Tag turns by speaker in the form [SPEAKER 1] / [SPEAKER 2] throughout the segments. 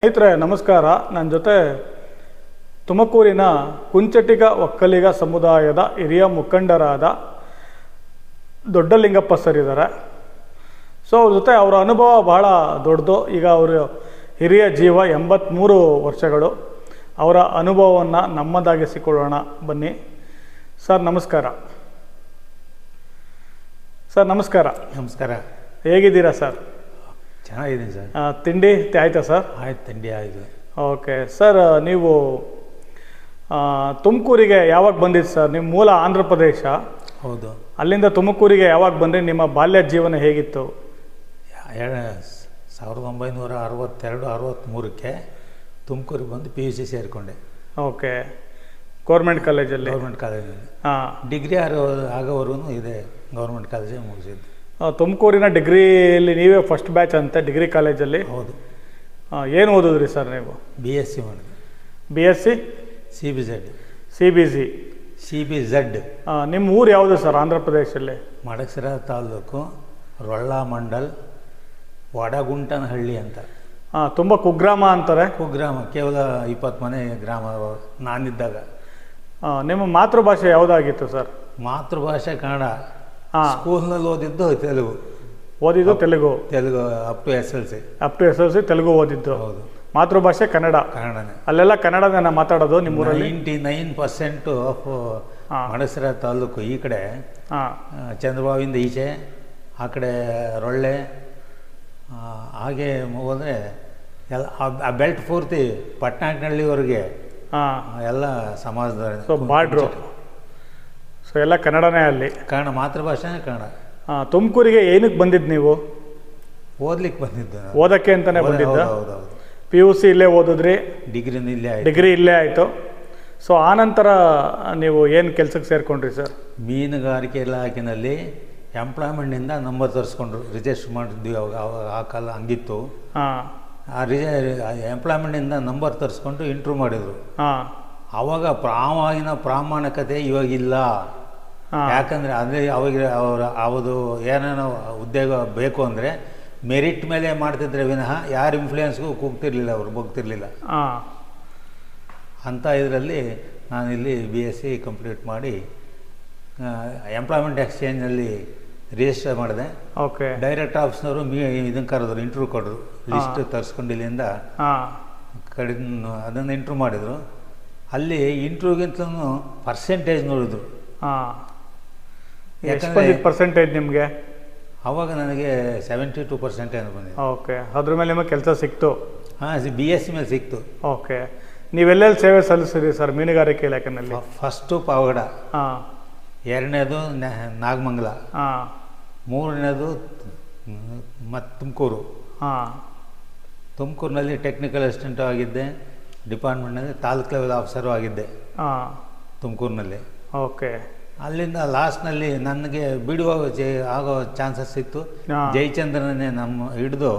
[SPEAKER 1] ಸ್ನೇಹಿತರೆ ನಮಸ್ಕಾರ. ನನ್ನ ಜೊತೆ ತುಮಕೂರಿನ ಕುಂಚಟಿಗ ಒಕ್ಕಲಿಗ ಸಮುದಾಯದ ಹಿರಿಯ ಮುಖಂಡರಾದ ದೊಡ್ಡಲಿಂಗಪ್ಪ ಸರ್ ಇದ್ದಾರೆ. ಸೊ ಅವ್ರ ಜೊತೆ ಅವರ ಅನುಭವ ಬಹಳ ದೊಡ್ಡದು. ಈಗ ಅವರು ಹಿರಿಯ ಜೀವ 83 ವರ್ಷಗಳು. ಅವರ ಅನುಭವವನ್ನು ನಮ್ಮದಾಗಿಸಿಕೊಳ್ಳೋಣ ಬನ್ನಿ. ಸರ್ ನಮಸ್ಕಾರ. ಸರ್ ನಮಸ್ಕಾರ.
[SPEAKER 2] ನಮಸ್ಕಾರ.
[SPEAKER 1] ಹೇಗಿದ್ದೀರಾ ಸರ್?
[SPEAKER 2] ಚೆನ್ನಾಗಿದ್ದೀನಿ ಸರ್.
[SPEAKER 1] ತಿಂಡಿ ಆಯಿತಾ ಸರ್?
[SPEAKER 2] ಆಯ್ತು, ತಿಂಡಿ ಆಯಿತು.
[SPEAKER 1] ಓಕೆ ಸರ್, ನೀವು ತುಮಕೂರಿಗೆ ಯಾವಾಗ ಬಂದಿದ್ದು ಸರ್? ನಿಮ್ಮ ಮೂಲ ಆಂಧ್ರ ಪ್ರದೇಶ.
[SPEAKER 2] ಹೌದು.
[SPEAKER 1] ಅಲ್ಲಿಂದ ತುಮಕೂರಿಗೆ ಯಾವಾಗ ಬಂದ್ರಿ? ನಿಮ್ಮ ಬಾಲ್ಯ ಜೀವನ ಹೇಗಿತ್ತು?
[SPEAKER 2] 1962-63ಕ್ಕೆ ತುಮಕೂರಿಗೆ ಬಂದು PUC ಸೇರಿಕೊಂಡೆ.
[SPEAKER 1] ಓಕೆ, ಗೌರ್ಮೆಂಟ್ ಕಾಲೇಜಲ್ಲಿ?
[SPEAKER 2] ಗೌರ್ಮೆಂಟ್ ಕಾಲೇಜಲ್ಲಿ.
[SPEAKER 1] ಹಾಂ.
[SPEAKER 2] ಡಿಗ್ರಿ ಆಗೋವರೆಗೂ ಇದೆ ಗೌರ್ಮೆಂಟ್ ಕಾಲೇಜಲ್ಲಿ ಮುಗಿಸಿದ್ದು.
[SPEAKER 1] ತುಮಕೂರಿನ ಡಿಗ್ರಿಯಲ್ಲಿ ನೀವೇ ಫಸ್ಟ್ ಬ್ಯಾಚ್ ಅಂತ ಡಿಗ್ರಿ ಕಾಲೇಜಲ್ಲಿ?
[SPEAKER 2] ಹೌದು.
[SPEAKER 1] ಏನು ಓದಿದ್ರಿ ಸರ್ ನೀವು?
[SPEAKER 2] BSc ಮಾಡಿದೆ.
[SPEAKER 1] BSc
[SPEAKER 2] CBZ.
[SPEAKER 1] CBZ. ನಿಮ್ಮ ಊರು ಯಾವುದು ಸರ್ ಆಂಧ್ರ ಪ್ರದೇಶಲ್ಲಿ?
[SPEAKER 2] ಮಡಕ್ಸಿರ ತಾಲೂಕು, ರೊಳ್ಳ ಮಂಡಲ್, ವಡಗುಂಟನಹಳ್ಳಿ ಅಂತ.
[SPEAKER 1] ತುಂಬ ಕುಗ್ರಾಮ ಅಂತಾರೆ.
[SPEAKER 2] ಕುಗ್ರಾಮ, ಕೇವಲ 20 ಮನೆ ಗ್ರಾಮ ನಾನಿದ್ದಾಗ.
[SPEAKER 1] ನಿಮ್ಮ ಮಾತೃಭಾಷೆ ಯಾವುದಾಗಿತ್ತು ಸರ್?
[SPEAKER 2] ಮಾತೃಭಾಷೆ ಕನ್ನಡ. ಸ್ಕೂಲ್ನಲ್ಲಿ ಓದಿದ್ದು Telugu.
[SPEAKER 1] Telugu
[SPEAKER 2] up to SLC.
[SPEAKER 1] Telugu ಓದಿದ್ದು.
[SPEAKER 2] ಹೌದು.
[SPEAKER 1] ಮಾತೃಭಾಷೆ ಕನ್ನಡನೇ. ಅಲ್ಲೆಲ್ಲ ಕನ್ನಡನ ಮಾತಾಡೋದು ನಿಮ್ಮೂರಲ್ಲಿ?
[SPEAKER 2] 99% ಆಫ್ ಮಡಕ್ಸಿರ ತಾಲೂಕು ಈ ಕಡೆ, ಚಂದ್ರಬಾವಿಂದ ಈಚೆ, ಆ ಕಡೆ ರೊಳ್ಳೆ, ಹಾಗೆ ಹೋದರೆ ಎಲ್ಲ ಆ ಬೆಲ್ಟ್ ಪೂರ್ತಿ ಪಟ್ನಾಯಕನಹಳ್ಳಿವರೆಗೆ ಎಲ್ಲ ಸಮಾಜದವರೇ.
[SPEAKER 1] So border. ಸೊ ಎಲ್ಲ ಕನ್ನಡನೇ ಅಲ್ಲಿ?
[SPEAKER 2] ಕನ್ನಡ, ಮಾತೃಭಾಷೆನೇ ಕನ್ನಡ.
[SPEAKER 1] ತುಮಕೂರಿಗೆ ಏನಕ್ಕೆ ಬಂದಿದ್ದು ನೀವು?
[SPEAKER 2] ಓದ್ಲಿಕ್ಕೆ ಬಂದಿದ್ದು.
[SPEAKER 1] ಓದಕ್ಕೆ ಅಂತಲೇ ಬಂದಿದ್ದು?
[SPEAKER 2] ಹೌದೌದು.
[SPEAKER 1] PUC ಇಲ್ಲೇ ಓದಿದ್ರಿ?
[SPEAKER 2] ಡಿಗ್ರಿ
[SPEAKER 1] ಇಲ್ಲೇ ಆಯಿತು. ಸೊ ಆನಂತರ ನೀವು ಏನು ಕೆಲಸಕ್ಕೆ ಸೇರಿಕೊಂಡ್ರಿ ಸರ್?
[SPEAKER 2] ಮೀನುಗಾರಿಕೆ ಇಲಾಖೆಯಲ್ಲಿ ಎಂಪ್ಲಾಯ್ಮೆಂಟ್ನಿಂದ ನಂಬರ್ ತರಿಸ್ಕೊಂಡ್ರು. ರಿಜಿಸ್ಟರ್ ಮಾಡಿದ್ವಿ ಅವಾಗ, ಆ ಕಾಲ ಹಂಗಿತ್ತು. ಆ ಎಂಪ್ಲಾಯ್ಮೆಂಟಿಂದ ನಂಬರ್ ತರಿಸ್ಕೊಂಡು ಇಂಟ್ರ್ಯೂ ಮಾಡಿದರು. ಆವಾಗ ಆವಾಗಿನ ಪ್ರಾಮಾಣಿಕತೆ ಇವಾಗಿಲ್ಲ. ಯಾಕಂದರೆ ಅದೇ ಅವಾಗ ಅವದು ಏನೇನೋ ಉದ್ಯೋಗ ಬೇಕು ಅಂದರೆ ಮೆರಿಟ್ ಮೇಲೆ ಮಾಡ್ತಿದ್ರೆ ವಿನಃ ಯಾರ ಇನ್ಫ್ಲೂಯೆನ್ಸ್ಗೂ ಕೂಗ್ತಿರ್ಲಿಲ್ಲ, ಅವರು ಬಗ್ತಿರ್ಲಿಲ್ಲ. ಅಂಥ ಇದರಲ್ಲಿ ನಾನಿಲ್ಲಿ BSc ಕಂಪ್ಲೀಟ್ ಮಾಡಿ ಎಂಪ್ಲಾಯ್ಮೆಂಟ್ ಎಕ್ಸ್ಚೇಂಜಲ್ಲಿ ರಿಜಿಸ್ಟರ್ ಮಾಡಿದೆ.
[SPEAKER 1] ಓಕೆ.
[SPEAKER 2] ಡೈರೆಕ್ಟ್ ಆಫೀಸ್ನವರು ಇದನ್ನು ಕರೆದ್ರು, ಇಂಟ್ರ್ಯೂ ಕೊಟ್ಟರು. ಲಿಸ್ಟ್ ತರಿಸ್ಕೊಂಡು ಇಲ್ಲಿಂದ ಅದನ್ನು ಇಂಟ್ರ್ಯೂ ಮಾಡಿದರು. ಅಲ್ಲಿ ಇಂಟ್ರ್ಯೂಗಿಂತಲೂ ಪರ್ಸೆಂಟೇಜ್ ನೋಡಿದ್ರು.
[SPEAKER 1] ಯಾಕಂದರೆ ಪರ್ಸೆಂಟೇಜ್ ನಿಮಗೆ
[SPEAKER 2] ಆವಾಗ ನನಗೆ 72% ಏನು ಬಂದಿದೆ.
[SPEAKER 1] ಓಕೆ. ಅದ್ರ ಮೇಲೆ ನಿಮಗೆ ಕೆಲಸ ಸಿಕ್ತು?
[SPEAKER 2] BSc ಮೇಲೆ ಸಿಕ್ತು.
[SPEAKER 1] ಓಕೆ. ನೀವೆಲ್ಲೆಲ್ಲಿ ಸೇವೆ ಸಲ್ಲಿಸಿದ್ರಿ ಸರ್ ಮೀನುಗಾರಿಕೆ ಇಲಾಖೆಯಲ್ಲಿ?
[SPEAKER 2] ಫಸ್ಟು ಪಾವಗಡ, ಎರಡನೇದು ನಾಗಮಂಗಲ, ಮೂರನೇದು ಮತ್ತು ತುಮಕೂರು. ತುಮಕೂರಿನಲ್ಲಿ ಟೆಕ್ನಿಕಲ್ ಅಸಿಸ್ಟೆಂಟು ಆಗಿದ್ದೆ. ಡಿಪಾರ್ಟ್ಮೆಂಟ್ನಲ್ಲಿ ತಾಲೂಕು ಲೆವೆಲ್ ಆಫೀಸರು ಆಗಿದ್ದೆ ತುಮಕೂರಿನಲ್ಲಿ.
[SPEAKER 1] ಓಕೆ.
[SPEAKER 2] ಅಲ್ಲಿಂದ ಲಾಸ್ಟ್ನಲ್ಲಿ ನನಗೆ ಬಿಡುವ ಆಗೋ ಚಾನ್ಸಸ್ ಸಿಕ್ತು. ಜಯಚಂದ್ರನೇ ಹಿಡಿದು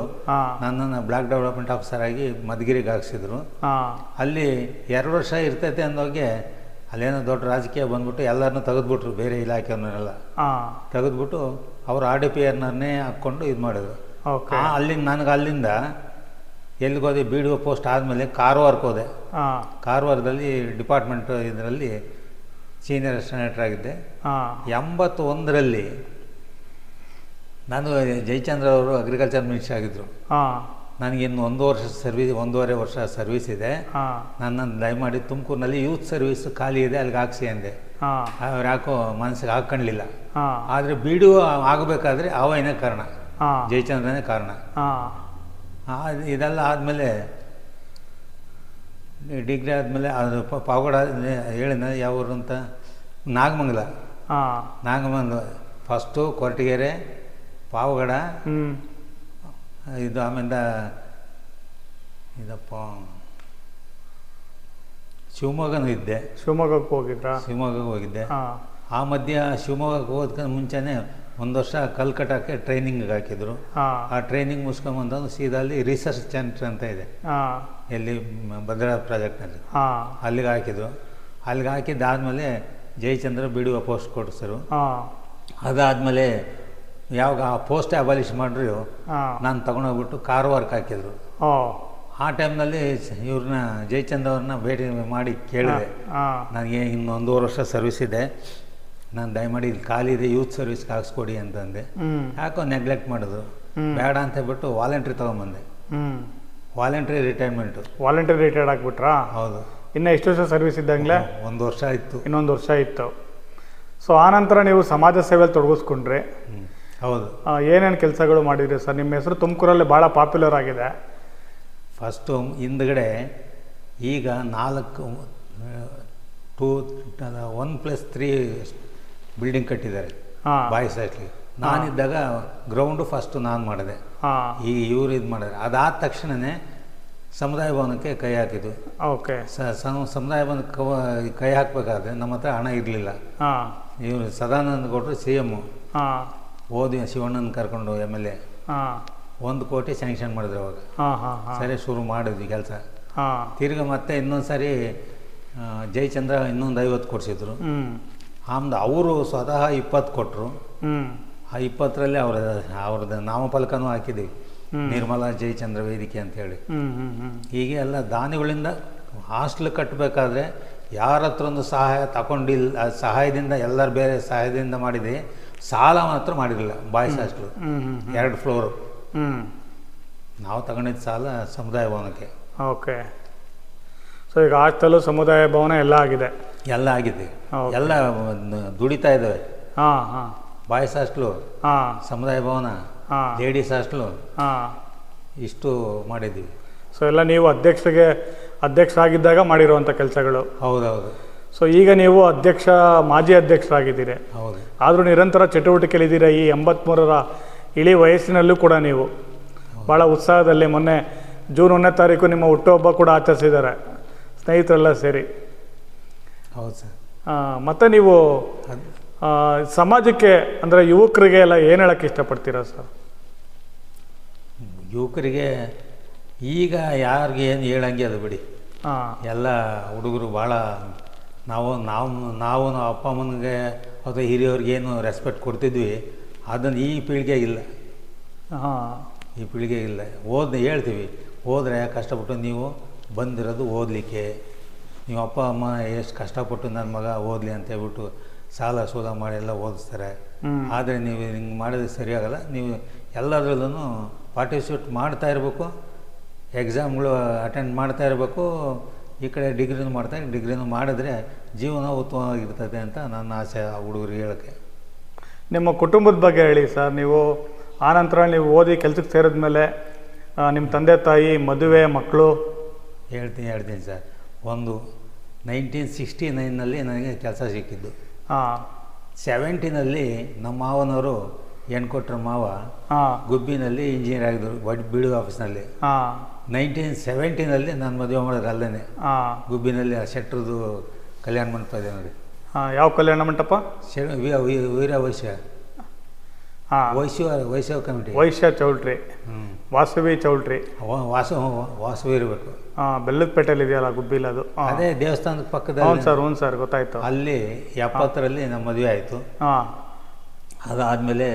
[SPEAKER 2] ನನ್ನನ್ನು ಬ್ಲಾಕ್ ಡೆವಲಪ್ಮೆಂಟ್ ಆಫೀಸರ್ ಆಗಿ ಮಧುಗಿರಿಗೆ ಹಾಕ್ಸಿದ್ರು. ಅಲ್ಲಿ 2 ವರ್ಷ ಇರ್ತೈತೆ ಅಂದೋಗೆ ಅಲ್ಲೇನೋ ದೊಡ್ಡ ರಾಜಕೀಯ ಬಂದ್ಬಿಟ್ಟು ಎಲ್ಲರನ್ನೂ ತೆಗೆದ್ಬಿಟ್ರು, ಬೇರೆ ಇಲಾಖೆಯವ್ರನ್ನೆಲ್ಲ ತೆಗೆದ್ಬಿಟ್ಟು ಅವರು RDPRನೇ ಹಾಕ್ಕೊಂಡು ಇದು ಮಾಡಿದ್ರು. ನನಗೆ ಅಲ್ಲಿಂದ ಎಲ್ಲಿಗೋದೆ, BDO ಪೋಸ್ಟ್ ಆದಮೇಲೆ ಕಾರವಾರಕ್ಕೆ ಹೋದೆ. ಕಾರವಾರದಲ್ಲಿ ಡಿಪಾರ್ಟ್ಮೆಂಟ್ ಇದರಲ್ಲಿ ಸೀನಿಯರ್ ಅಸಿಸ್ಟೆಂಟ್ ಆಗಿದ್ದೆ. 81ರಲ್ಲಿ ನಾನು ಜಯಚಂದ್ರ ಅವರು ಅಗ್ರಿಕಲ್ಚರ್ ಮಿನಿಸ್ಟರ್ ಆಗಿದ್ದರು. ನನಗಿನ್ನು 1.5 ವರ್ಷ ಸರ್ವಿಸ್ ಇದೆ. ನನ್ನನ್ನು ದಯಮಾಡಿ ತುಮಕೂರಿನಲ್ಲಿ ಯೂತ್ ಸರ್ವಿಸ್ ಖಾಲಿ ಇದೆ, ಅಲ್ಲಿಗೆ ಹಾಕ್ಸಿ ಅಂದೆ. ಅವ್ರು ಯಾಕೋ ಮನಸ್ಸಿಗೆ ಹಾಕ್ಕೊಳ್ಳಲಿಲ್ಲ. ಆದರೆ BDO ಆಗಬೇಕಾದ್ರೆ ಅವನೇ ಕಾರಣ, ಜಯಚಂದ್ರನೇ ಕಾರಣ. ಇದೆಲ್ಲ ಆದಮೇಲೆ ಡಿಗ್ರಿ ಆದಮೇಲೆ ಅದು ಪಾವಗಡ ಹೇಳಿದ ಯಾವ ಊರು ಅಂತ, ನಾಗಮಂಗಲ. ಫಸ್ಟು ಕೊರಟಗೆರೆ, ಪಾವಗಡ, ಇದು ಆಮೇಲೆ ಇದಪ್ಪ ಶಿವಮೊಗ್ಗನೂ ಇದ್ದೆ.
[SPEAKER 1] ಶಿವಮೊಗ್ಗಕ್ಕೆ ಹೋಗಿದ್ರಾ?
[SPEAKER 2] ಶಿವಮೊಗ್ಗಕ್ಕೆ ಹೋಗಿದ್ದೆ. ಆ ಮಧ್ಯ ಶಿವಮೊಗ್ಗಕ್ಕೆ ಹೋದ್ಕೊಂಡು ಮುಂಚೆನೇ 1 ವರ್ಷ ಕಲ್ಕಟ್ಟಕ್ಕೆ ಟ್ರೈನಿಂಗಿಗೆ ಹಾಕಿದ್ರು. ಆ ಟ್ರೈನಿಂಗ್ ಮುಗಿಸ್ಕೊಂಬಂದು ಸೀದಾ ಅಲ್ಲಿ ರಿಸರ್ಚ್ ಸೆಂಟ್ರ್ ಅಂತ ಇದೆ, ಎಲ್ಲಿ ಭದ್ರಾ ಪ್ರಾಜೆಕ್ಟ್ನಲ್ಲಿ, ಅಲ್ಲಿಗೆ ಹಾಕಿದ್ರು. ಅಲ್ಲಿಗೆ ಹಾಕಿದ್ದಾದಮೇಲೆ ಜಯಚಂದ್ರ BDO ಪೋಸ್ಟ್ ಕೊಡಿಸಿದ್ರು. ಅದಾದಮೇಲೆ ಯಾವಾಗ ಆ ಪೋಸ್ಟ್ ಅಬಾಲಿಷ್ ಮಾಡ್ರು ನಾನು ತಗೊಂಡೋಗ್ಬಿಟ್ಟು ಕಾರವಾರಕ್ಕೆ ಹಾಕಿದ್ರು. ಆ ಟೈಮ್ನಲ್ಲಿ ಇವ್ರನ್ನ ಜಯಚಂದ್ರ ಅವ್ರನ್ನ ಭೇಟಿ ಮಾಡಿ ಕೇಳಿದೆ, ನನಗೆ ಇನ್ನು 1.5 ವರ್ಷ ಸರ್ವಿಸ್ ಇದೆ, ನಾನು ದಯಮಾಡಿ ಇಲ್ಲಿ ಖಾಲಿದೆ ಯೂತ್ ಸರ್ವಿಸ್ಗೆ ಹಾಕ್ಸ್ಕೊಡಿ ಅಂತಂದೆ. ಯಾಕೋ ನೆಗ್ಲೆಕ್ಟ್ ಮಾಡಿದ್ರು, ಬೇಡ ಅಂತ ಹೇಳ್ಬಿಟ್ಟು ವಾಲಂಟ್ರಿ ತೊಗೊಂಬಂದೆ. Voluntary retirement.
[SPEAKER 1] ವಾಲಂಟ್ರಿ ರಿಟೈರ್ಡ್ ಆಗಿಬಿಟ್ರಾ?
[SPEAKER 2] ಹೌದು.
[SPEAKER 1] ಇನ್ನು ಎಷ್ಟು ವರ್ಷ ಸರ್ವಿಸ್ ಇದ್ದಂಗೆ?
[SPEAKER 2] 1 ವರ್ಷ ಇತ್ತು.
[SPEAKER 1] ಇನ್ನೊಂದು ವರ್ಷ ಇತ್ತು. ಸೊ ಆನಂತರ ನೀವು ಸಮಾಜ ಸೇವೆಯಲ್ಲಿ ತೊಡಗಿಸ್ಕೊಂಡ್ರಿ.
[SPEAKER 2] ಹೌದು.
[SPEAKER 1] ಏನೇನು ಕೆಲಸಗಳು ಮಾಡಿದ್ರಿ ಸರ್? ನಿಮ್ಮ ಹೆಸರು ತುಮಕೂರಲ್ಲಿ ಭಾಳ ಪಾಪ್ಯುಲರ್ ಆಗಿದೆ.
[SPEAKER 2] ಫಸ್ಟು ಹಿಂದ್ಗಡೆ ಈಗ 1+3 ಬಿಲ್ಡಿಂಗ್ ಕಟ್ಟಿದ್ದಾರೆ ಬಾಯ್ಸ್ ಹಾಸ್ಟ್ಲಿ. ನಾನಿದ್ದಾಗ ಗ್ರೌಂಡು ಫಸ್ಟು ನಾನು ಮಾಡಿದೆ, ಈಗ ಇವರು ಇದು ಮಾಡಿದ್ರೆ. ಅದಾದ ತಕ್ಷಣವೇ ಸಮುದಾಯ ಭವನಕ್ಕೆ ಕೈ ಹಾಕಿದ್ದು.
[SPEAKER 1] ಓಕೆ.
[SPEAKER 2] ಸಮುದಾಯ ಭವನಕ್ಕೆ ಕೈ ಹಾಕಬೇಕಾದ್ರೆ ನಮ್ಮ ಹತ್ರ ಹಣ ಇರಲಿಲ್ಲ. ಇವರು ಸದಾನಂದ ಗೌಡರು CM ಓದಿ ಶಿವಣ್ಣನ ಕರ್ಕೊಂಡು MLA 1 ಕೋಟಿ ಸ್ಯಾಂಕ್ಷನ್ ಮಾಡಿದ್ರು ಅವಾಗ. ಸರಿ ಶುರು ಮಾಡಿದ್ವಿ ಕೆಲಸ. ತಿರ್ಗಿ ಮತ್ತೆ ಇನ್ನೊಂದು ಸಾರಿ ಜಯಚಂದ್ರ ಇನ್ನೊಂದು 50 ಕೊಡಿಸಿದ್ರು. ಆಮೇಲೆ ಅವರು ಸ್ವತಃ 20 ಕೊಟ್ಟರು. ಆ 20ರಲ್ಲಿ ಅವ್ರದ್ದು ನಾಮಫಲಕನೂ ಹಾಕಿದ್ದೀವಿ, ನಿರ್ಮಲಾ ಜಯಚಂದ್ರ ವೇದಿಕೆ ಅಂತೇಳಿ. ಹೀಗೆ ಎಲ್ಲ ದಾನಿಗಳಿಂದ ಹಾಸ್ಟೆಲ್ ಕಟ್ಟಬೇಕಾದ್ರೆ ಯಾರ ಹತ್ರ ಒಂದು ಸಹಾಯ ತಗೊಂಡಿಲ್ಲ, ಸಹಾಯದಿಂದ ಎಲ್ಲರೂ ಬೇರೆ ಸಹಾಯದಿಂದ ಮಾಡಿದೆ. ಸಾಲ ಮಾತ್ರ ಮಾಡಿರಲಿಲ್ಲ. Boys hostel 2 floor. ನಾವು ತಗೊಂಡಿದ್ದ ಸಾಲ ಸಮುದಾಯ ಭವನಕ್ಕೆ.
[SPEAKER 1] ಓಕೆ. ಸೊ ಈಗ ಹಾಸ್ಟೆಲು ಸಮುದಾಯ ಭವನ ಎಲ್ಲ ಆಗಿದೆ?
[SPEAKER 2] ಎಲ್ಲ ಆಗಿದೆ, ಎಲ್ಲ ದುಡಿತಾ ಇದ್ದಾವೆ. ಬಾಯ್ಸ್ ಹಾಸ್ಟೆಲು, ಸಮುದಾಯ ಭವನ, ಲೇಡೀಸ್ ಹಾಸ್ಟೆಲು, ಇಷ್ಟು ಮಾಡಿದ್ದೀವಿ.
[SPEAKER 1] ಸೊ ಎಲ್ಲ ನೀವು ಅಧ್ಯಕ್ಷರಾಗಿದ್ದಾಗ ಮಾಡಿರುವಂಥ ಕೆಲಸಗಳು?
[SPEAKER 2] ಹೌದೌದು.
[SPEAKER 1] ಸೊ ಈಗ ನೀವು ಮಾಜಿ ಅಧ್ಯಕ್ಷರಾಗಿದ್ದೀರಿ.
[SPEAKER 2] ಹೌದು.
[SPEAKER 1] ಆದರೂ ನಿರಂತರ ಚಟುವಟಿಕೆಯಲ್ಲಿದ್ದೀರಾ. ಈ 83ರ ಇಳಿ ವಯಸ್ಸಿನಲ್ಲೂ ಕೂಡ ನೀವು ಭಾಳ ಉತ್ಸಾಹದಲ್ಲಿ, ಮೊನ್ನೆ ಜೂನ್ 1ನೇ ತಾರೀಕು ನಿಮ್ಮ ಹುಟ್ಟುಹಬ್ಬ ಕೂಡ ಆಚರಿಸಿದ್ದಾರೆ ಸ್ನೇಹಿತರೆಲ್ಲ ಸೇರಿ.
[SPEAKER 2] ಹೌದು ಸರ್.
[SPEAKER 1] ಮತ್ತು ನೀವು ಸಮಾಜಕ್ಕೆ ಅಂದರೆ ಯುವಕರಿಗೆ ಎಲ್ಲ ಏನು ಹೇಳೋಕ್ಕೆ ಇಷ್ಟಪಡ್ತೀರಾ ಸರ್?
[SPEAKER 2] ಯುವಕರಿಗೆ ಈಗ ಯಾರಿಗೆ ಏನು ಹೇಳಂಗೆ ಅದು ಬಿಡಿ. ಎಲ್ಲ ಹುಡುಗರು ಭಾಳ ನಾವು ಅಪ್ಪ ಅಮ್ಮನಿಗೆ ಅಥವಾ ಹಿರಿಯವ್ರಿಗೆ ಏನು ರೆಸ್ಪೆಕ್ಟ್ ಕೊಡ್ತಿದ್ವಿ, ಅದನ್ನು ಈ ಪೀಳಿಗೆ ಇಲ್ಲ. ಈ ಪೀಳಿಗೆ ಇಲ್ಲ. ಹೇಳ್ತೀವಿ, ಹೋದರೆ ಕಷ್ಟಪಟ್ಟು ನೀವು ಬಂದಿರೋದು ಓದಲಿಕ್ಕೆ, ನೀವು ಅಪ್ಪ ಅಮ್ಮ ಎಷ್ಟು ಕಷ್ಟಪಟ್ಟು ನನ್ನ ಮಗ ಓದಲಿ ಅಂತ ಹೇಳ್ಬಿಟ್ಟು ಸಾಲ ಸೂಲ ಮಾಡಿ ಎಲ್ಲ ಓದಿಸ್ತಾರೆ. ಆದರೆ ನೀವು ಹಿಂಗೆ ಮಾಡಿದ್ರೆ ಸರಿಯಾಗಲ್ಲ. ನೀವು ಎಲ್ಲದರಲ್ಲೂ ಪಾರ್ಟಿಸಿಪೇಟ್ ಮಾಡ್ತಾ ಇರಬೇಕು, ಎಕ್ಸಾಮ್ಗಳು ಅಟೆಂಡ್ ಮಾಡ್ತಾ ಇರಬೇಕು, ಈ ಕಡೆ ಡಿಗ್ರಿನೂ ಮಾಡಿದ್ರೆ ಜೀವನ ಉತ್ತಮವಾಗಿರ್ತದೆ ಅಂತ ನನ್ನ ಆಸೆ ಆ ಹುಡುಗರಿಗೆ ಹೇಳೋಕ್ಕೆ.
[SPEAKER 1] ನಿಮ್ಮ ಕುಟುಂಬದ ಬಗ್ಗೆ ಹೇಳಿ ಸರ್. ನೀವು ಆನಂತರ ನೀವು ಓದಿ ಕೆಲಸಕ್ಕೆ ಸೇರಿದ್ಮೇಲೆ ನಿಮ್ಮ ತಂದೆ ತಾಯಿ, ಮದುವೆ, ಮಕ್ಕಳು?
[SPEAKER 2] ಹೇಳ್ತೀನಿ ಸರ್. ಒಂದು 1969ನಲ್ಲಿ ನನಗೆ ಕೆಲಸ ಸಿಕ್ಕಿದ್ದು. 70ನಲ್ಲಿ ನಮ್ಮ ಮಾವನವರು ಹೆಣ್ಕೊಟ್ರ ಮಾವ ಗುಬ್ಬಿನಲ್ಲಿ ಇಂಜಿನಿಯರ್ ಆಗಿದ್ರು, BDO ಆಫೀಸ್ನಲ್ಲಿ. 1970ನಲ್ಲಿ ನಾನು ಮದುವೆ ಮಾಡೋದು ಅಲ್ಲೇ ಗುಬ್ಬಿನಲ್ಲಿ ಶೆಟ್ರದ್ದು ಕಲ್ಯಾಣ ಮಂಟಪ ಇದೆ ನೋಡಿ.
[SPEAKER 1] ಯಾವ ಕಲ್ಯಾಣ ಮಂಟಪ?
[SPEAKER 2] ವೀರವೈಶ್ಯ ವೈಶ್ಯ ಕಮಿಟಿ.
[SPEAKER 1] ವೈಶ್ಯ ಚೌಲ್ಟ್ರಿ, ವಾಸವಿ ಚೌಲ್ಟ್ರಿ.
[SPEAKER 2] ವಾಸವಿ ಇರಬೇಕು.
[SPEAKER 1] ಬೆಲ್ಲದಪೇಟೆಯಲ್ಲಿ ಇದೆಯಲ್ಲ ಗುಬ್ಬಿಲ್, ಅದು
[SPEAKER 2] ಅದೇ ದೇವಸ್ಥಾನದ ಪಕ್ಕದಲ್ಲಿ.
[SPEAKER 1] ಹ್ಞೂ ಸರ್ ಗೊತ್ತಾಯ್ತು.
[SPEAKER 2] ಅಲ್ಲಿ 70ರಲ್ಲಿ ನಮ್ಮ ಮದುವೆ ಆಯಿತು. ಅದಾದಮೇಲೆ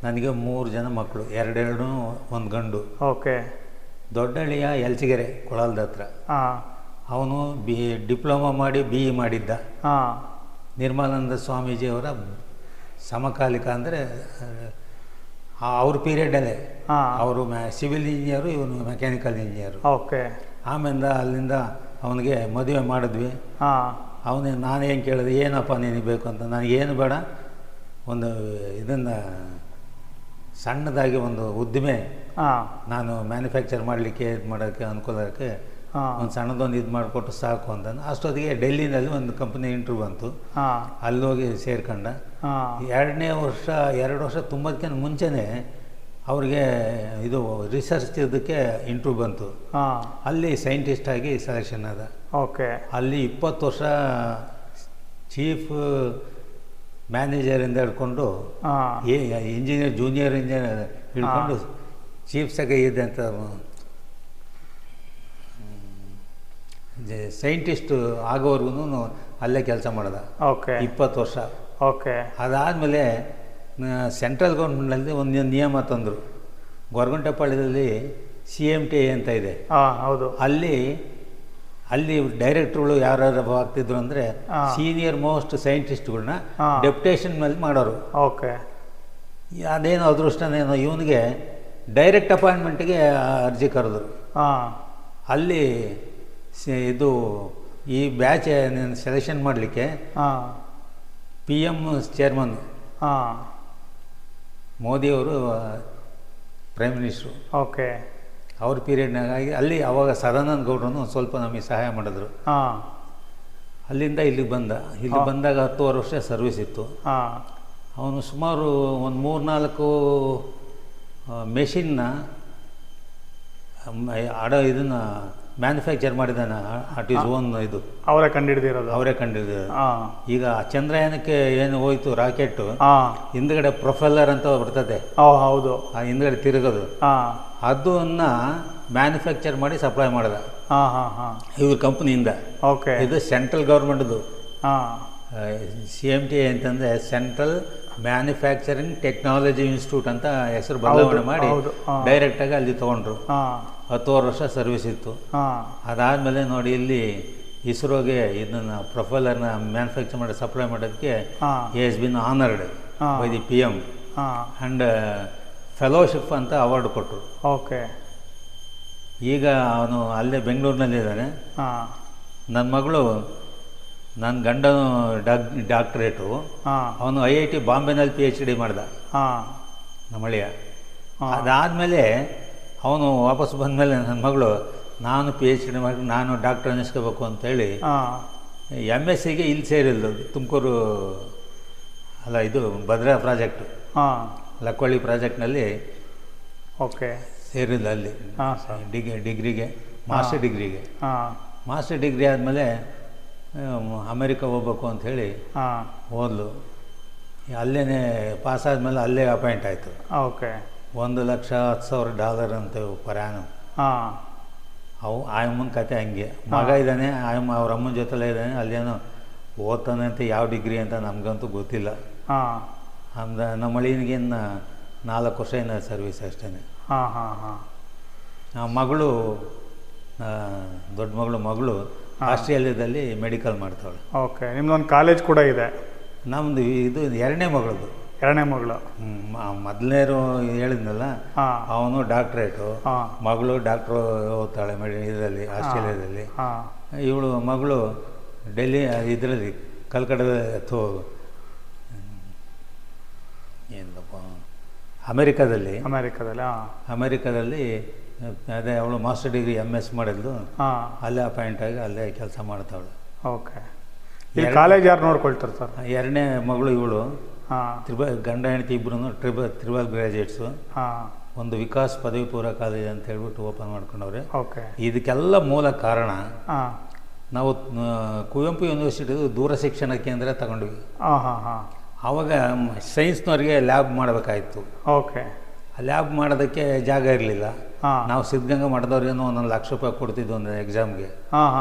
[SPEAKER 2] ನನಗೆ 3 ಜನ ಮಕ್ಕಳು, 2 1 ಗಂಡು.
[SPEAKER 1] ಓಕೆ.
[SPEAKER 2] ದೊಡ್ಡಳ್ಳಿಯ ಎಲ್ಚಿಗೆರೆ ಕೊಳಲ್ದ ಹತ್ರ. ಅವನು ಡಿಪ್ಲೊಮಾ ಮಾಡಿ BE ಮಾಡಿದ್ದ. ನಿರ್ಮಲಾನಂದ ಸ್ವಾಮೀಜಿಯವರ ಸಮಕಾಲಿಕ ಅಂದರೆ ಅವ್ರ ಪೀರಿಯಡಲ್ಲೇ. ಅವರು ಸಿವಿಲ್ ಇಂಜಿನಿಯರು, ಇವನು ಮೆಕ್ಯಾನಿಕಲ್ ಇಂಜಿನಿಯರು.
[SPEAKER 1] ಓಕೆ.
[SPEAKER 2] ಆಮೇಲೆ ಅಲ್ಲಿಂದ ಅವನಿಗೆ ಮದುವೆ ಮಾಡಿದ್ವಿ. ನಾನೇನು ಕೇಳಿದೆ, ಏನಪ್ಪ ನಿನಗೆ ಬೇಕು ಅಂತ. ನನಗೇನು ಬೇಡ, ಒಂದು ಇದನ್ನು ಸಣ್ಣದಾಗಿ ಒಂದು ಉದ್ದಿಮೆ ನಾನು ಮ್ಯಾನುಫ್ಯಾಕ್ಚರ್ ಮಾಡಲಿಕ್ಕೆ ಮಾಡೋಕ್ಕೆ ಅನುಕೂಲಕ್ಕೆ ಒಂದು ಸಣ್ಣದೊಂದು ಇದು ಮಾಡಿಕೊಟ್ಟು ಸಾಕು ಅಂತ. ಅಷ್ಟೊತ್ತಿಗೆ ಡೆಲ್ಲಿನಲ್ಲಿ ಒಂದು ಕಂಪ್ನಿ ಇಂಟ್ರ್ಯೂ ಬಂತು. ಅಲ್ಲೋಗಿ ಸೇರ್ಕೊಂಡ. 2 ವರ್ಷ ತುಂಬದಕ್ಕಿಂತ ಮುಂಚೆನೇ ಅವ್ರಿಗೆ ಇದು ರಿಸರ್ಚ್ ಇದಕ್ಕೆ ಇಂಟ್ರ್ಯೂ ಬಂತು. ಅಲ್ಲಿ ಸೈಂಟಿಸ್ಟ್ ಆಗಿ ಸೆಲೆಕ್ಷನ್ ಅದ.
[SPEAKER 1] ಓಕೆ. ಅಲ್ಲಿ
[SPEAKER 2] 20 ವರ್ಷ ಚೀಫ್ ಮ್ಯಾನೇಜರಿಂದ ಹಿಡ್ಕೊಂಡು ಇಂಜಿನಿಯರ್, ಜೂನಿಯರ್ ಇಂಜಿನಿಯರ್ ಹಿಡ್ಕೊಂಡು ಚೀಫ್ ಸೆಕ್ರೆಟರಿ ಇದೆ ಅಂತ ಸೈಂಟಿಸ್ಟ್ ಆಗೋವರೆಗೂ ಅಲ್ಲೇ ಕೆಲಸ ಮಾಡ್ದ.
[SPEAKER 1] ಓಕೆ.
[SPEAKER 2] 20 ವರ್ಷ.
[SPEAKER 1] ಓಕೆ.
[SPEAKER 2] ಅದಾದಮೇಲೆ ಸೆಂಟ್ರಲ್ ಗೌರ್ಮೆಂಟ್ನಲ್ಲಿ ಒಂದು ನಿಯಮ ತಂದರು. ಗೊರಗುಂಟೆಪಾಳ್ಯದಲ್ಲಿ CMT ಅಂತ ಇದೆ.
[SPEAKER 1] ಹೌದು.
[SPEAKER 2] ಅಲ್ಲಿ ಡೈರೆಕ್ಟ್ರುಗಳು ಯಾರು ಆಗ್ತಿದ್ರು ಅಂದರೆ ಸೀನಿಯರ್ ಮೋಸ್ಟ್ ಸೈಂಟಿಸ್ಟ್ಗಳನ್ನ ಡೆಪ್ಯುಟೇಷನ್ ಮೇಲೆ ಮಾಡೋರು.
[SPEAKER 1] ಓಕೆ.
[SPEAKER 2] ಅದೇನೋ ಅದೃಷ್ಟನೇನೋ ಇವನಿಗೆ ಡೈರೆಕ್ಟ್ ಅಪಾಯಿಂಟ್ಮೆಂಟ್ಗೆ ಅರ್ಜಿ ಕರೆದ್ರು. ಅಲ್ಲಿ ಇದು ಈ ಬ್ಯಾಚ್ ಸೆಲೆಕ್ಷನ್ ಮಾಡಲಿಕ್ಕೆ PM ಚೇರ್ಮನ್ ಮೋದಿಯವರು ಪ್ರೈಮ್ ಮಿನಿಸ್ಟ್ರು.
[SPEAKER 1] ಓಕೆ.
[SPEAKER 2] ಅವ್ರ ಪೀರಿಯಡ್ನಾಗಾಗಿ ಅಲ್ಲಿ ಅವಾಗ ಸದಾನಂದ ಗೌಡ್ರನ್ನು ಸ್ವಲ್ಪ ನಮಗೆ ಸಹಾಯ ಮಾಡಿದ್ರು. ಅಲ್ಲಿಂದ ಇಲ್ಲಿಗೆ ಬಂದಾಗ 10 ವರ್ಷ ಸರ್ವಿಸ್ ಇತ್ತು. ಅವನು ಸುಮಾರು ಒಂದು 3-4 ಮೆಷಿನ್ನ ಇದನ್ನು ಮ್ಯಾನುಫ್ಯಾಕ್ಚರ್ ಮಾಡಿದ್ದಾನೆ. ಅಟ್ ಈಸ್ ಓನ್ ಇದು
[SPEAKER 1] ಅವರೇ ಕಂಡಿಡಿದಿರೋದು.
[SPEAKER 2] ಈಗ ಚಂದ್ರಯಾನಕ್ಕೆ ಏನು ಹೋಯ್ತು ರಾಕೆಟ್, ಹಿಂದ್ಗಡೆ ಪ್ರೊಫೆಲ್ಲರ್ ಅಂತ ಬರ್ತದೆ.
[SPEAKER 1] ಹೌದು.
[SPEAKER 2] ಆ ಹಿಂದ್ಗಡೆ ತಿರುಗೋದು, ಅದನ್ನ ಮ್ಯಾನುಫ್ಯಾಕ್ಚರ್ ಮಾಡಿ ಸಪ್ಲೈ ಮಾಡಿದ ಇವ್ರ ಕಂಪ್ನಿಯಿಂದ.
[SPEAKER 1] ಓಕೆ.
[SPEAKER 2] ಇದು ಸೆಂಟ್ರಲ್ ಗೌರ್ಮೆಂಟ್ದು. CMT ಅಂತಂದರೆ ಸೆಂಟ್ರಲ್ ಮ್ಯಾನುಫ್ಯಾಕ್ಚರಿಂಗ್ ಟೆಕ್ನಾಲಜಿ ಇನ್ಸ್ಟಿಟ್ಯೂಟ್ ಅಂತ ಹೆಸರು ಬದಲಾವಣೆ ಮಾಡಿ ಡೈರೆಕ್ಟಾಗಿ ಅಲ್ಲಿ ತೊಗೊಂಡ್ರು. 10 ವರ್ಷ ಸರ್ವಿಸ್ ಇತ್ತು. ಅದಾದಮೇಲೆ ನೋಡಿ ಇಲ್ಲಿ ಇಸ್ರೋಗೆ ಇದನ್ನು ಪ್ರೊಫೈಲರ್ನ ಮ್ಯಾನುಫ್ಯಾಕ್ಚರ್ ಮಾಡಿ ಸಪ್ಲೈ ಮಾಡೋದಕ್ಕೆ he has been honoured by the PM and fellowship ಅಂತ ಅವಾರ್ಡ್ ಕೊಟ್ಟರು.
[SPEAKER 1] ಓಕೆ.
[SPEAKER 2] ಈಗ ಅವನು ಅಲ್ಲೇ ಬೆಂಗಳೂರಿನಲ್ಲಿದ್ದಾನೆ. ನನ್ನ ಮಗಳು, ನನ್ನ ಗಂಡನು ಡಾಕ್ಟ್ರೇಟು, ಅವನು IIT ಬಾಂಬೆನಲ್ಲಿ PhD ಮಾಡ್ದ ನಮ್ಮ ಅಳಿಯ. ಅದಾದಮೇಲೆ ಅವನು ವಾಪಸ್ ಬಂದಮೇಲೆ ನನ್ನ ಮಗಳು ನಾನು PhD ಮಾಡಿ ನಾನು ಡಾಕ್ಟರ್ ಅನ್ನಿಸ್ಕೋಬೇಕು ಅಂತೇಳಿ MScಗೆ ಇಲ್ಲಿ ಸೇರಿಲ್ಲ. ತುಮಕೂರು ಅಲ್ಲ, ಇದು ಭದ್ರಾ ಪ್ರಾಜೆಕ್ಟು, ಲಕ್ವಳ್ಳಿ ಪ್ರಾಜೆಕ್ಟ್ನಲ್ಲಿ
[SPEAKER 1] ಓಕೆ ಸೇರಿಲ್ಲ.
[SPEAKER 2] ಅಲ್ಲಿ ಡಿಗ್ರಿಗೆ ಮಾಸ್ಟರ್ ಡಿಗ್ರಿ ಆದಮೇಲೆ ಅಮೇರಿಕಾ ಹೋಗ್ಬೇಕು ಅಂಥೇಳಿ ಓದ್ಲು. ಅಲ್ಲೇ ಪಾಸಾದ್ಮೇಲೆ ಅಲ್ಲೇ ಅಪಾಯಿಂಟ್ ಆಯಿತು.
[SPEAKER 1] ಓಕೆ.
[SPEAKER 2] $1,10,000 ಅಂತ ಪ್ರಯಾಣ. ಆಯಮ್ಮನ ಕತೆ ಹಂಗೆ. ಮಗ ಇದ್ದಾನೆ, ಆಯಮ್ಮ ಅವ್ರ ಅಮ್ಮನ ಜೊತೆಲೇ ಇದ್ದಾನೆ. ಅಲ್ಲೇನೋ ಓದ್ತಾನೆ ಅಂತ, ಯಾವ ಡಿಗ್ರಿ ಅಂತ ನಮಗಂತೂ ಗೊತ್ತಿಲ್ಲ. ನಮ್ಮ ಅಳಿಯನಿಗೇನು 4 ವರ್ಷ ಏನೋ ಸರ್ವಿಸ್ ಅಷ್ಟೇ. ಮಗಳು, ದೊಡ್ಡ ಮಗಳು ಆಸ್ಟ್ರೇಲಿಯಾದಲ್ಲಿ ಮೆಡಿಕಲ್ ಮಾಡ್ತಾಳೆ.
[SPEAKER 1] ಓಕೆ. ನಿಮ್ದೊಂದು ಕಾಲೇಜ್ ಕೂಡ ಇದೆ.
[SPEAKER 2] ನಮ್ಮದು ಇದು 2ನೇ ಮಗಳದು. ಮೊದಲನೇರು ಹೇಳಿದ್ನಲ್ಲ, ಅವನು ಡಾಕ್ಟ್ರೇಟು, ಮಗಳು ಡಾಕ್ಟ್ರು ಓದ್ತಾಳೆ ಇದರಲ್ಲಿ ಆಸ್ಟ್ರೇಲಿಯಾದಲ್ಲಿ. ಇವಳು ಮಗಳು ಡೆಲ್ಲಿ ಇದರಲ್ಲಿ ಕಲ್ಕಟ್ಟದ ಏನಪ್ಪ ಅಮೇರಿಕಾದಲ್ಲಿ ಅದೇ ಅವಳು ಮಾಸ್ಟರ್ ಡಿಗ್ರಿ MS ಮಾಡಿದ್ಲು. ಅಲ್ಲೇ ಅಪಾಯಿಂಟ್ ಆಗಿ ಅಲ್ಲೇ ಕೆಲಸ ಮಾಡ್ತಾವಳು.
[SPEAKER 1] ಓಕೆ. ಇಲ್ಲಿ ಕಾಲೇಜ್ ಯಾರು ನೋಡ್ಕೊಳ್ತಾರೆ ಸರ್?
[SPEAKER 2] 2ನೇ ಮಗಳು ಇವಳು. ಗಂಡ ಹೆಂಡತಿ ಇಬ್ಬರು ಟ್ರಿಬಲ್ ಗ್ರಾಜುಯೇಟ್ಸು. ಒಂದು ವಿಕಾಸ್ ಪದವಿ ಪೂರ್ವ ಕಾಲೇಜ್ ಅಂತ ಹೇಳ್ಬಿಟ್ಟು ಓಪನ್ ಮಾಡ್ಕೊಂಡವ್ರೆ.
[SPEAKER 1] ಓಕೆ.
[SPEAKER 2] ಇದಕ್ಕೆಲ್ಲ ಮೂಲ ಕಾರಣ ನಾವು ಕುವೆಂಪು ಯೂನಿವರ್ಸಿಟಿದು ದೂರ ಶಿಕ್ಷಣ ಕೇಂದ್ರ ತಗೊಂಡ್ವಿ. ಆವಾಗ ಸೈನ್ಸ್ನವ್ರಿಗೆ ಲ್ಯಾಬ್ ಮಾಡಬೇಕಾಯಿತು.
[SPEAKER 1] ಓಕೆ.
[SPEAKER 2] ಲ್ಯಾಬ್ ಮಾಡೋದಕ್ಕೆ ಜಾಗ ಇರಲಿಲ್ಲ. ನಾವು ಸಿದ್ಧಗಂಗಾ ಮಾಡಿದವ್ರೇನೋ ₹1 ಲಕ್ಷ ಕೊಡ್ತಿದ್ವು ಒಂದು ಎಕ್ಸಾಮ್ಗೆ,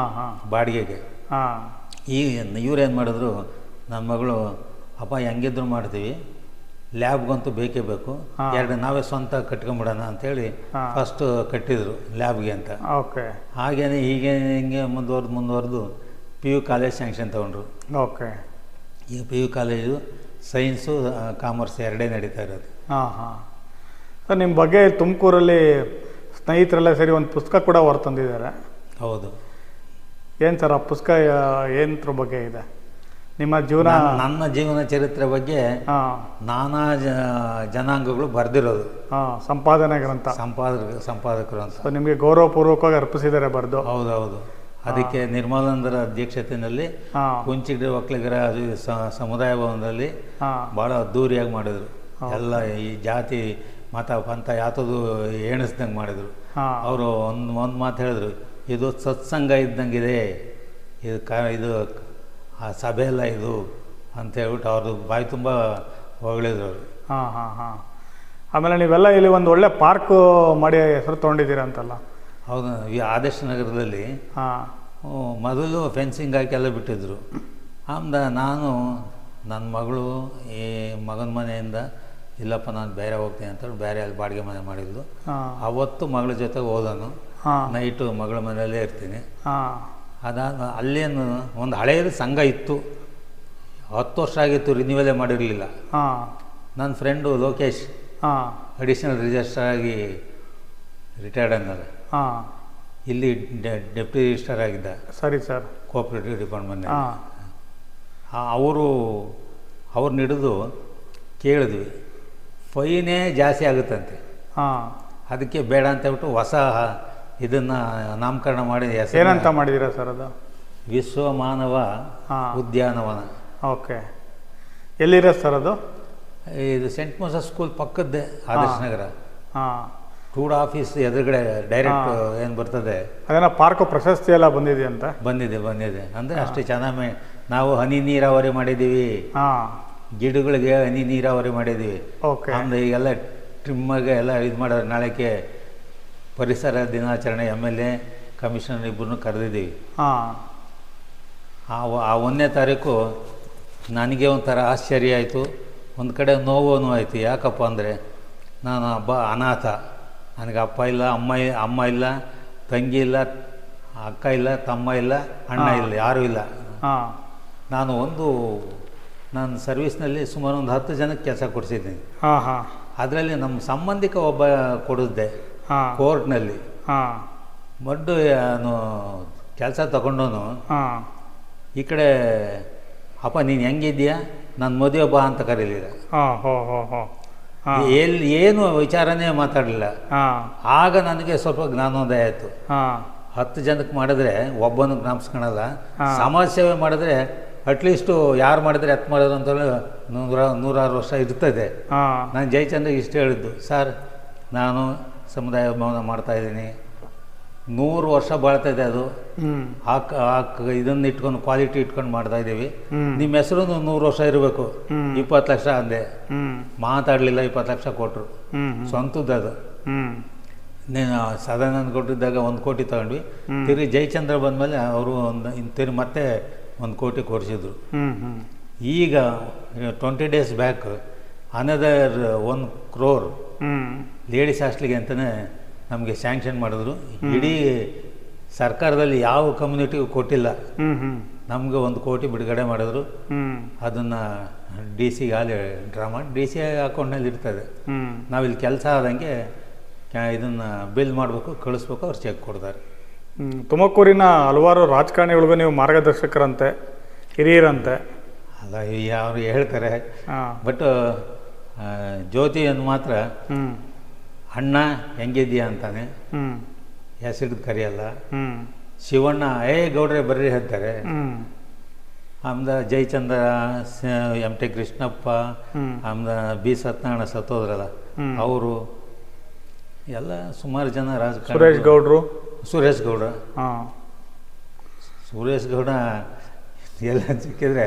[SPEAKER 2] ಬಾಡಿಗೆಗೆ. ಇವ್ರೇನು ಮಾಡಿದ್ರು, ನನ್ನ ಮಗಳು ಅಪ್ಪ ಹೆಂಗಿದ್ರು ಮಾಡ್ತೀವಿ, ಲ್ಯಾಬ್ಗಂತೂ ಬೇಕೇ ಬೇಕು, 2 ನಾವೇ ಸ್ವಂತ ಕಟ್ಕೊಂಬಿಡೋಣ ಅಂಥೇಳಿ ಫಸ್ಟು ಕಟ್ಟಿದ್ರು ಲ್ಯಾಬ್ಗೆ ಅಂತ.
[SPEAKER 1] ಓಕೆ.
[SPEAKER 2] ಹಾಗೇನೆ ಹಿಂಗೆ ಮುಂದುವರೆದು PU ಕಾಲೇಜ್ ಸ್ಯಾಂಕ್ಷನ್ ತೊಗೊಂಡ್ರು.
[SPEAKER 1] ಓಕೆ.
[SPEAKER 2] ಈಗ PU ಕಾಲೇಜು ಸೈನ್ಸು ಕಾಮರ್ಸ್ 2 ನಡೀತಾ ಇರೋದು.
[SPEAKER 1] ಸರ್, ನಿಮ್ಮ ಬಗ್ಗೆ ತುಮಕೂರಲ್ಲಿ ಸ್ನೇಹಿತರೆಲ್ಲ ಸೇರಿ ಒಂದು ಪುಸ್ತಕ ಕೂಡ ಹೊರತಂದಿದ್ದಾರೆ.
[SPEAKER 2] ಹೌದು.
[SPEAKER 1] ಏನು ಸರ್ ಆ ಪುಸ್ತಕ? ಏನತ್ರ ಬಗ್ಗೆ ಇದೆ? ನಿಮ್ಮ ಜೀವನ,
[SPEAKER 2] ನನ್ನ ಜೀವನ ಚರಿತ್ರೆ ಬಗ್ಗೆ ನಾನಾ ಜನಾಂಗಗಳು ಬರೆದಿರೋದು.
[SPEAKER 1] ಸಂಪಾದನೆ ಗ್ರಂಥ.
[SPEAKER 2] ಸಂಪಾದಕರು ಅಂತ
[SPEAKER 1] ನಿಮಗೆ ಗೌರವಪೂರ್ವಕವಾಗಿ ಅರ್ಪಿಸಿದ್ದಾರೆ ಬರೆದು.
[SPEAKER 2] ಹೌದೌದು. ಅದಕ್ಕೆ ನಿರ್ಮಲಾನಂದರ ಅಧ್ಯಕ್ಷತೆಯಲ್ಲಿ ಕುಂಚಿಗಡಿ ಒಕ್ಕಲಿಗರ ಸಮುದಾಯ ಭವನದಲ್ಲಿ ಭಾಳ ಅದ್ದೂರಿಯಾಗಿ ಮಾಡಿದರು. ಎಲ್ಲ ಈ ಜಾತಿ ಮತ ಪಂಥ ಯಾತದು ಎಣಿಸ್ದಂಗೆ ಮಾಡಿದರು. ಅವರು ಒಂದು ಮಾತು ಹೇಳಿದ್ರು, ಇದು ಸತ್ಸಂಗ ಇದ್ದಂಗಿದೆ, ಇದು ಸಭೆ ಎಲ್ಲ ಇದು ಅಂತ ಹೇಳ್ಬಿಟ್ಟು ಅವ್ರದ್ದು ಬಾಯಿ ತುಂಬ ಹೊಗಳಿದ್ರು ಅವರು.
[SPEAKER 1] ಆಮೇಲೆ ನೀವೆಲ್ಲ ಇಲ್ಲಿ ಒಂದು ಒಳ್ಳೆ ಪಾರ್ಕ್ ಮಾಡಿ ಹೆಸರು ತೊಗೊಂಡಿದ್ದೀರಾ ಅಂತಲ್ಲ?
[SPEAKER 2] ಹೌದು. ಈ ಆದರ್ಶ ನಗರದಲ್ಲಿ ಮೊದಲು ಫೆನ್ಸಿಂಗ್ ಹಾಕಿ ಎಲ್ಲ ಬಿಟ್ಟಿದ್ರು. ಆಮೇಲೆ ನಾನು, ನನ್ನ ಮಗಳು, ಈ ಮಗನ ಮನೆಯಿಂದ ಇಲ್ಲಪ್ಪ ನಾನು ಬೇರೆ ಹೋಗ್ತೀನಿ ಅಂತೇಳಿ ಬೇರೆ ಅಲ್ಲಿ ಬಾಡಿಗೆ ಮನೆ ಮಾಡಿದ್ದು.
[SPEAKER 1] ಹಾಂ
[SPEAKER 2] ಅವತ್ತು ಮಗಳ ಜೊತೆ ಹೋದನು.
[SPEAKER 1] ಹಾಂ
[SPEAKER 2] ನೈಟು ಮಗಳ ಮನೆಯಲ್ಲೇ ಇರ್ತೀನಿ.
[SPEAKER 1] ಹಾಂ
[SPEAKER 2] ಅದಾದ ಅಲ್ಲೇನು ಒಂದು ಹಳೆಯದು ಸಂಘ ಇತ್ತು, 10 ವರ್ಷ ಆಗಿತ್ತು, ರಿನ್ಯೂವಲೇ ಮಾಡಿರಲಿಲ್ಲ.
[SPEAKER 1] ಹಾಂ
[SPEAKER 2] ನನ್ನ ಫ್ರೆಂಡು ಲೋಕೇಶ್
[SPEAKER 1] ಹಾಂ
[SPEAKER 2] ಅಡಿಷನಲ್ ರಿಜಿಸ್ಟ್ರಾರ್ ಆಗಿ ರಿಟೈರ್ಡ್ ಅನ್ನೋದು.
[SPEAKER 1] ಹಾಂ
[SPEAKER 2] ಇಲ್ಲಿ ಡೆಪ್ಟಿ ರಿಜಿಸ್ಟ್ರಾರ್ ಆಗಿದ್ದ
[SPEAKER 1] ಸರಿ ಸರ್.
[SPEAKER 2] Cooperative department.
[SPEAKER 1] ಹಾಂ
[SPEAKER 2] ಅವ್ರನ್ನ ಹಿಡಿದು ಕೇಳಿದ್ವಿ, ಫೈನೇ ಜಾಸ್ತಿ ಆಗುತ್ತಂತೆ.
[SPEAKER 1] ಹಾಂ
[SPEAKER 2] ಅದಕ್ಕೆ ಬೇಡ ಅಂತ ಹೇಳ್ಬಿಟ್ಟು ಹೊಸ ಇದನ್ನು ನಾಮಕರಣ ಮಾಡಿ
[SPEAKER 1] ಏನಂತ ಮಾಡಿದ್ದೀರಾ ಸರ್ ಅದು?
[SPEAKER 2] ವಿಶ್ವ ಮಾನವ ಉದ್ಯಾನವನ.
[SPEAKER 1] ಓಕೆ, ಎಲ್ಲಿರೋ ಸರ್ ಅದು?
[SPEAKER 2] ಇದು ಸೆಂಟ್ ಮೋಸಸ್ ಸ್ಕೂಲ್ ಪಕ್ಕದ್ದೇ, ಆದರ್ಶ ನಗರ.
[SPEAKER 1] ಹಾಂ,
[SPEAKER 2] ಟೂಡ್ ಆಫೀಸ್ ಎದುರುಗಡೆ ಡೈರೆಕ್ಟ್ ಏನು ಬರ್ತದೆ,
[SPEAKER 1] ಅದೇನೋ ಪಾರ್ಕು ಪ್ರಶಸ್ತಿ ಎಲ್ಲ ಬಂದಿದೆಯಂತ?
[SPEAKER 2] ಬಂದಿದೆ. ಅಂದರೆ ಅಷ್ಟು ಚೆನ್ನಾಗಿ ನಾವು ಹನಿ ನೀರಾವರಿ ಮಾಡಿದ್ದೀವಿ.
[SPEAKER 1] ಹಾಂ,
[SPEAKER 2] ಗಿಡಗಳಿಗೆ ಹನಿ ನೀರಾವರಿ ಮಾಡಿದ್ದೀವಿ.
[SPEAKER 1] ಓಕೆ.
[SPEAKER 2] ಆಮೇಲೆ ಈಗೆಲ್ಲ ಟ್ರಿಮ್ಮಾಗೆ ಎಲ್ಲ ಇದು ಮಾಡೋದು. ನಾಳೆಗೆ ಪರಿಸರ ದಿನಾಚರಣೆ MLA ಕಮಿಷನರ್ ಇಬ್ಬರನ್ನು ಕರೆದಿದ್ದೀವಿ.
[SPEAKER 1] ಹಾಂ,
[SPEAKER 2] ಆ 1ನೇ ತಾರೀಕು ನನಗೆ ಒಂಥರ ಆಶ್ಚರ್ಯ ಆಯಿತು, ಒಂದು ಕಡೆ ನೋವು ಆಯಿತು. ಯಾಕಪ್ಪ ಅಂದರೆ ನಾನು ಅನಾಥ, ನನಗೆ ಅಪ್ಪ ಇಲ್ಲ, ಅಮ್ಮ ಇಲ್ಲ, ತಂಗಿ ಇಲ್ಲ, ಅಕ್ಕ ಇಲ್ಲ, ತಮ್ಮ ಇಲ್ಲ, ಅಣ್ಣ ಇಲ್ಲ, ಯಾರೂ ಇಲ್ಲ. ನಾನು ಸರ್ವಿಸ್ನಲ್ಲಿ ಸುಮಾರು ಒಂದು 10 ಜನಕ್ಕೆ ಕೆಲಸ ಕೊಡಿಸಿದ್ದೀನಿ. ಅದರಲ್ಲಿ ನಮ್ಮ ಸಂಬಂಧಿಕ ಒಬ್ಬ ಕೊಡಿದ್ದೆ ಕೋರ್ಟ್ನಲ್ಲಿ. ಮೊಡ್ಡು ನಾನು ಕೆಲಸ ತಗೊಂಡವನು ಈ ಕಡೆ, ಅಪ್ಪ ನೀನು ಹೆಂಗಿದ್ದೀಯಾ, ನನ್ನ ಮದುವೆ ಬಾ ಅಂತ ಕರೀಲಿಲ್ಲ. ಏನು ವಿಚಾರನೇ ಮಾತಾಡಲಿಲ್ಲ. ಆಗ ನನಗೆ ಸ್ವಲ್ಪ ಜ್ಞಾನೋದಯ ಆಯಿತು. 10 ಜನಕ್ಕೆ ಮಾಡಿದ್ರೆ ಒಬ್ಬನಿಗೆ ಜ್ಞಾಪಿಸ್ಕೊಳಲ್ಲ, ಸಮಾಜ ಸೇವೆ ಮಾಡಿದ್ರೆ ಅಟ್ಲೀಸ್ಟು ಯಾರು ಮಾಡಿದ್ರೆ ಎತ್ತು ಮಾಡೋದು ಅಂತೇಳಿ 100 ವರ್ಷ ಇರ್ತದೆ. ನಾನು ಜಯಚಂದ್ರಿಗೆ ಇಷ್ಟು ಹೇಳಿದ್ದು, ಸರ್ ನಾನು ಸಮುದಾಯ ಭವನ ಮಾಡ್ತಾಯಿದ್ದೀನಿ, 100 ವರ್ಷ ಬಾಳ್ತಾಯಿದೆ ಅದು. ಇದನ್ನು ಇಟ್ಕೊಂಡು ಕ್ವಾಲಿಟಿ ಇಟ್ಕೊಂಡು ಮಾಡ್ತಾಯಿದ್ದೀವಿ. ನಿಮ್ಮ ಹೆಸರು 100 ವರ್ಷ ಇರಬೇಕು. 20 ಲಕ್ಷ ಅಂದೆ, ಮಾತಾಡಲಿಲ್ಲ. 20 ಲಕ್ಷ ಕೊಟ್ಟರು, ಸ್ವಂತದ್ದು ಅದು. ನೀನು ಸದಾನಂದ ಕೊಟ್ಟಿದ್ದಾಗ 1 ಕೋಟಿ ತಗೊಂಡ್ವಿ. ತಿರುಗಿ ಜಯಚಂದ್ರ ಬಂದಮೇಲೆ ಅವರು ತಿರುಗಿ ಮತ್ತೆ 1 ಕೋಟಿ ಕೊಡಿಸಿದ್ರು. ಈಗ 20 days back another 1 crore ladies ಹಾಸ್ಟ್ಲಿಗೆ ಅಂತಲೇ ನಮಗೆ ಸ್ಯಾಂಕ್ಷನ್ ಮಾಡಿದ್ರು. ಇಡೀ ಸರ್ಕಾರದಲ್ಲಿ ಯಾವ ಕಮ್ಯುನಿಟಿಗೂ ಕೊಟ್ಟಿಲ್ಲ. ನಮಗೆ 1 ಕೋಟಿ ಬಿಡುಗಡೆ ಮಾಡಿದ್ರು. ಅದನ್ನು DC ಅಲ್ಲಿ ಡ್ರಾ ಮಾಡಿ DC ಅಕೌಂಟ್ನಲ್ಲಿ ಇರ್ತದೆ. ನಾವಿಲ್ಲಿ ಕೆಲಸ ಆದಂಗೆ ಇದನ್ನು ಬಿಲ್ ಮಾಡಬೇಕು, ಕಳಿಸ್ಬೇಕು, ಅವ್ರು ಚೆಕ್ ಕೊಡ್ತಾರೆ.
[SPEAKER 1] ತುಮಕೂರಿನ ಹಲವಾರು ರಾಜಕಾರಣಿಗಳಿಗೂ ನೀವು ಮಾರ್ಗದರ್ಶಕರಂತೆ, ಹಿರಿಯರಂತೆ.
[SPEAKER 2] ಅಲ್ಲ, ಅವರು ಹೇಳ್ತಾರೆ. ಬಟ್ ಜ್ಯೋತಿಯನ್ನು ಮಾತ್ರ ಅಣ್ಣ ಹೆಂಗಿದ್ಯಾ ಅಂತಾನೆ, ಹೆಸರಿದ್ದು ಕರೆಯಲ್ಲ. ಶಿವಣ್ಣ ಗೌಡ್ರೆ ಬರ್ರಿ ಹೇಳ್ತಾರೆ. ಆಮೇಲೆ ಜಯಚಂದ್ರ, MT ಕೃಷ್ಣಪ್ಪ, ಆಮೇಲೆ B ಸತ್ಯನಾರಾಯಣ ಸತ್ತೋದ್ರಲ್ಲ ಅವರು ಎಲ್ಲ ಸುಮಾರು ಜನ ರಾಜಕಾರಣ. ಸುರೇಶ್ ಗೌಡ ಎಲ್ಲ ಸಿಕ್ಕಿದ್ರೆ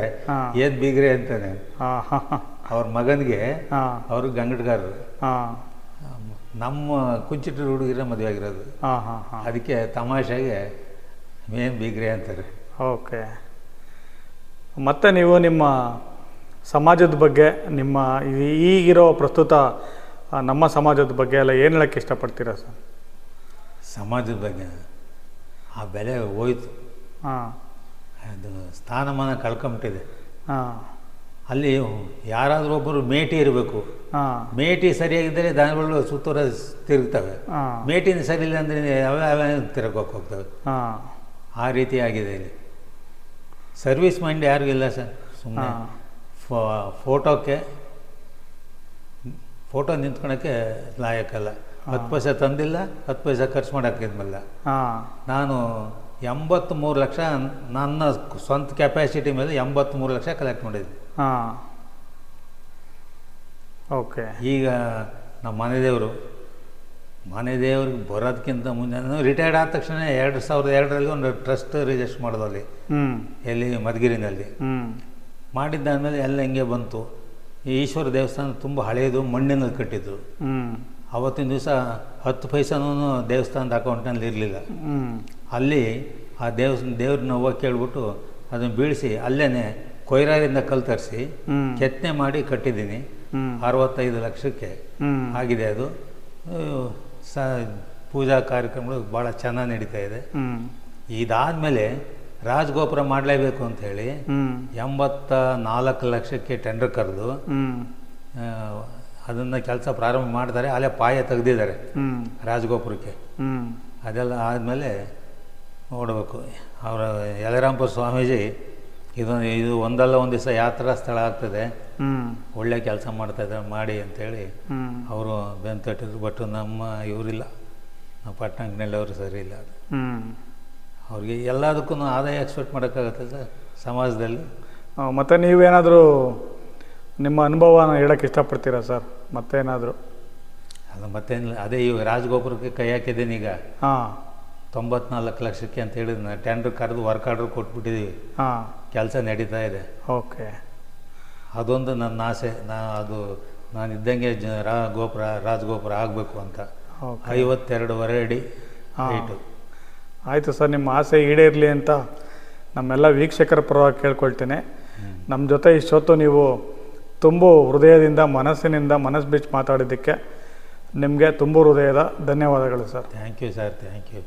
[SPEAKER 2] ಏನು ಬೀಗ್ರೆ ಅಂತಾನೆ. ಅವ್ರ ಮಗನಿಗೆ ಅವರು ಗಂಗಡ್ಗಾರರು. ನಮ್ಮ ಕುಂಚಿಟ್ರ ಹುಡುಗಿರ ಮದುವೆ ಆಗಿರೋದು. ಅದಕ್ಕೆ ತಮಾಷೆಗೆ ಏನು ಬೀಗ್ರೆ ಅಂತಾರೆ.
[SPEAKER 1] ಓಕೆ. ಮತ್ತು ನೀವು ನಿಮ್ಮ ಸಮಾಜದ ಬಗ್ಗೆ, ನಿಮ್ಮ ಈಗಿರೋ ಪ್ರಸ್ತುತ ನಮ್ಮ ಸಮಾಜದ ಬಗ್ಗೆ ಎಲ್ಲ ಏನು ಹೇಳೋಕ್ಕೆ ಇಷ್ಟಪಡ್ತೀರಾ ಸರ್?
[SPEAKER 2] ಸಮಾಜದ ಬಗ್ಗೆ ಆ ಬೆಲೆ ಹೋಯ್ತು. ಅದು ಸ್ಥಾನಮಾನ ಕಳ್ಕೊಂಬಿಟ್ಟಿದೆ. ಅಲ್ಲಿ ಯಾರಾದರೂ ಒಬ್ಬರು ಮೇಟಿ ಇರಬೇಕು. ಮೇಟಿ ಸರಿಯಾಗಿದ್ದರೆ ದನಗಳು ಸುತ್ತೂರ ತಿರುಗ್ತವೆ. ಮೇಟಿನ ಸರಿ ಇಲ್ಲ ಅಂದರೆ ಯಾವ ತಿರುಗೋಕೆ ಹೋಗ್ತವೆ. ಆ ರೀತಿ ಆಗಿದೆ ಇಲ್ಲಿ. ಸರ್ವಿಸ್ ಮೈಂಡ್ ಯಾರಿಗಿಲ್ಲ ಸರ್. ಸುಮ್ಮನೆ ಫೋಟೋ ನಿಂತ್ಕೊಳಕ್ಕೆ ಲಾಯಕ್ಕಲ್ಲ. 10 ಪೈಸೆ ತಂದಿಲ್ಲ, 10 ಪೈಸೆ ಖರ್ಚು ಮಾಡೋಕ್ಕಿದ್ಮಲ್ಲ. ನಾನು 83 ಲಕ್ಷ ನನ್ನ ಸ್ವಂತ ಕೆಪಾಸಿಟಿ ಮೇಲೆ 83 ಲಕ್ಷ ಕಲೆಕ್ಟ್ ಮಾಡಿದ್ದೆ.
[SPEAKER 1] ಓಕೆ.
[SPEAKER 2] ಈಗ ನಮ್ಮ ಮನೆದೇವ್ರಿಗೆ ಬರೋದಕ್ಕಿಂತ ಮುಂದೆ ರಿಟೈರ್ಡ್ ಆದ ತಕ್ಷಣ 2002ರಲ್ಲಿ ಒಂದು ಟ್ರಸ್ಟ್ ರಿಜಿಸ್ಟರ್ ಮಾಡೋದು ಅಲ್ಲಿ, ಎಲ್ಲಿ ಮಧುಗಿರಿನಲ್ಲಿ ಮಾಡಿದ್ದಾದಮೇಲೆ ಎಲ್ಲ ಹಿಂಗೆ ಬಂತು. ಈಶ್ವರ ದೇವಸ್ಥಾನ ತುಂಬ ಹಳೆಯದು, ಮಣ್ಣಿನಲ್ಲಿ ಕಟ್ಟಿದ್ದು. ಅವತ್ತಿನ ದಿವಸ 10 ಪೈಸನೂ ದೇವಸ್ಥಾನದ ಅಕೌಂಟ್ನಲ್ಲಿ ಇರಲಿಲ್ಲ. ಅಲ್ಲಿ ಆ ದೇವ್ರನ್ನ ಹೋಗಿ ಕೇಳ್ಬಿಟ್ಟು ಅದನ್ನು ಬೀಳಿಸಿ ಅಲ್ಲೇ ಕೊಯ್ರಾರಿಂದ ಕಲ್ಲು ತರಿಸಿ ಕೆತ್ತನೆ ಮಾಡಿ ಕಟ್ಟಿದ್ದೀನಿ. 65 ಲಕ್ಷಕ್ಕೆ ಆಗಿದೆ ಅದು. ಸ ಪೂಜಾ ಕಾರ್ಯಕ್ರಮಗಳು ಭಾಳ ಚೆನ್ನಾಗಿ ನಡೀತಾ ಇದೆ. ಇದಾದಮೇಲೆ ರಾಜಗೋಪುರ ಮಾಡಲೇಬೇಕು ಅಂಥೇಳಿ 84 ಲಕ್ಷಕ್ಕೆ ಟೆಂಡರ್ ಕರೆದು ಅದನ್ನು ಕೆಲಸ ಪ್ರಾರಂಭ ಮಾಡ್ತಾರೆ. ಅಲ್ಲೇ ಪಾಯ ತೆಗೆದಿದ್ದಾರೆ ರಾಜಗೋಪುರಕ್ಕೆ. ಅದೆಲ್ಲ ಆದಮೇಲೆ ನೋಡಬೇಕು. ಅವರ ಯಲರಾಂಪುರ ಸ್ವಾಮೀಜಿ ಇದು ಒಂದಲ್ಲ ಒಂದು ದಿವಸ ಯಾತ್ರಾ ಸ್ಥಳ ಆಗ್ತದೆ, ಒಳ್ಳೆ ಕೆಲಸ ಮಾಡ್ತಾಯಿದ್ದಾರೆ ಮಾಡಿ ಅಂಥೇಳಿ ಅವರು ಬೆಂತಟ್ಟಿದ್ರು. ಬಟ್ ನಮ್ಮ ಇವರಿಲ್ಲ, ನಮ್ಮ ಪಟ್ಟಣದಲ್ಲಿ ಅವರು ಸರಿ ಇಲ್ಲ. ಅದು ಅವ್ರಿಗೆ ಎಲ್ಲದಕ್ಕೂ ಆದಾಯ ಎಕ್ಸ್ಪೆಕ್ಟ್ ಮಾಡೋಕ್ಕಾಗತ್ತೆ ಸರ್ ಸಮಾಜದಲ್ಲಿ.
[SPEAKER 1] ಮತ್ತು ನೀವೇನಾದರೂ ನಿಮ್ಮ ಅನುಭವನ ಹೇಳೋಕ್ಕೆ ಇಷ್ಟಪಡ್ತೀರಾ ಸರ್? ಮತ್ತೇನಾದರೂ?
[SPEAKER 2] ಅದು ಮತ್ತೇನಿಲ್ಲ, ಅದೇ ಈಗ ರಾಜಗೋಪುರಕ್ಕೆ ಕೈ ಹಾಕಿದ್ದೀನಿ. ಈಗ 94 ಲಕ್ಷಕ್ಕೆ ಅಂತ ಹೇಳಿದ್ರೆ ಟೆಂಡರ್ ಕರೆದು ವರ್ಕ್ ಆರ್ಡರ್ ಕೊಟ್ಬಿಟ್ಟಿದ್ದೀವಿ. ಕೆಲಸ ನಡೀತಾ ಇದೆ.
[SPEAKER 1] ಓಕೆ,
[SPEAKER 2] ಅದೊಂದು ನನ್ನ ಆಸೆ. ನಾನು ಇದ್ದಂಗೆ ರಾಜಗೋಪುರ ಆಗಬೇಕು ಅಂತ. 52 ಅಡಿ ಹೈಟು.
[SPEAKER 1] ಆಯಿತು ಸರ್, ನಿಮ್ಮ ಆಸೆ ಈಡೇರಲಿ ಅಂತ ನಮ್ಮೆಲ್ಲ ವೀಕ್ಷಕರ ಪರವಾಗಿ ಕೇಳ್ಕೊಳ್ತೀನಿ. ನಮ್ಮ ಜೊತೆ ಇಷ್ಟೊತ್ತು ನೀವು ತುಂಬ ಹೃದಯದಿಂದ ಮನಸ್ಸು ಬಿಚ್ಚಿ ಮಾತಾಡಿದ್ದಕ್ಕೆ ನಿಮಗೆ ತುಂಬ ಹೃದಯದ ಧನ್ಯವಾದಗಳು sir.
[SPEAKER 2] Thank you sir, thank you.